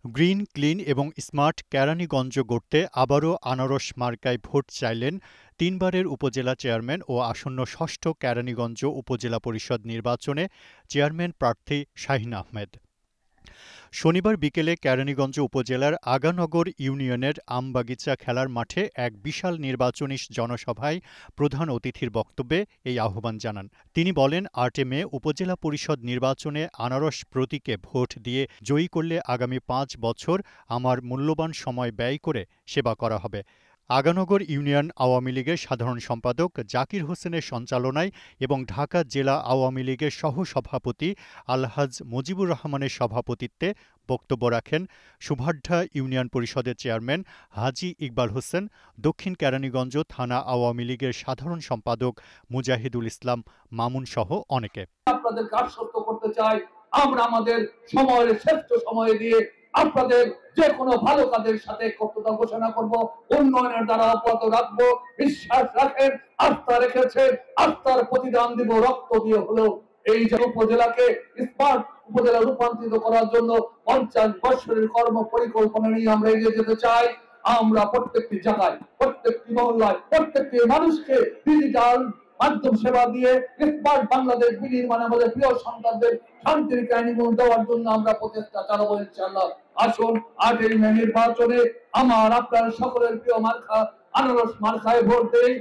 Green, clean এবং smart Keraniganj গড়তে আবারও আনারস মার্কায় ভোট চাইলেন তিনবারের উপজেলা চেয়ারম্যান ও আসন্ন ষষ্ঠ কেরানীগঞ্জ উপজেলা পরিষদ নির্বাচনে চেয়ারম্যান প্রার্থী শাহীন আহমেদ। শনিবার বিকেলে কেরানীগঞ্জ উপজেলার আগানগর ইউনিয়নের আমবাগিচা খেলার মাঠে এক বিশাল নির্বাচনী জনসভায় প্রধান অতিথির বক্তব্যে এই আহ্বান জানান। তিনি বলেন, ৮ মে উপজেলা পরিষদ নির্বাচনে আনারস প্রতীকে ভোট দিয়ে জয়ী করলে আগামী ৫ বছর আমার মূল্যবান সময় ব্যয় করে সেবা করা হবে। আগানগর ইউনিয়ন আওয়ামী লীগের সাধারণ সম্পাদক জাকির হোসেনের সঞ্চালনায় এবং ঢাকা জেলা আওয়ামী লীগের সহসভাপতি আলহাজ মুজিবুর রহমানের সভাপতিত্বে বক্তব্য রাখেন শুভাঢ্যা ইউনিয়ন পরিষদের চেয়ারম্যান হাজী ইকবাল হোসেন, দক্ষিণ কেরানীগঞ্জ থানা আওয়ামী লীগের সাধারণ সম্পাদক মুজাহিদুল ইসলাম মামুনসহ অনেকে। আপনাদেরকে আশ্বস্ত করতে চাই, আমরা আমাদের সময়ের শ্রেষ্ঠ সময় দিয়ে আপনাদের যে কোনো ভালো কাজের সাথে কর্তব্য ঘোষণা করব, উন্নয়নের দ্বারা অব্যাহত রাখবো। বিশ্বাস রাখেন, আস্থা রেখেছে, আস্থার প্রতিদান দিব, রক্ত দিয়ে হলেও এই যে উপজেলাকে স্মার্ট উপজেলা রূপান্তরিত করার জন্য ৫০ বছরের কর্ম পরিকল্পনা নিয়ে আমরা এগিয়ে যেতে চাই। আমরা প্রত্যেকটি জায়গায়, প্রত্যেকটি মহল্লায়, প্রত্যেকটি মানুষকে ডিজিটাল মাধ্যম সেবা দিয়ে স্মার্ট বাংলাদেশ বিনির্মাণে আমাদের প্রিয় সন্তানদের শান্তির কেরানীগঞ্জ দেওয়ার জন্য আমরা প্রচেষ্টা চালাবো ইনশাআল্লাহ। আসুন ৮ মে নির্বাচনে আমার আপনার সকলের প্রিয় মার্কা আনারস মার্কায় ভোট দেই।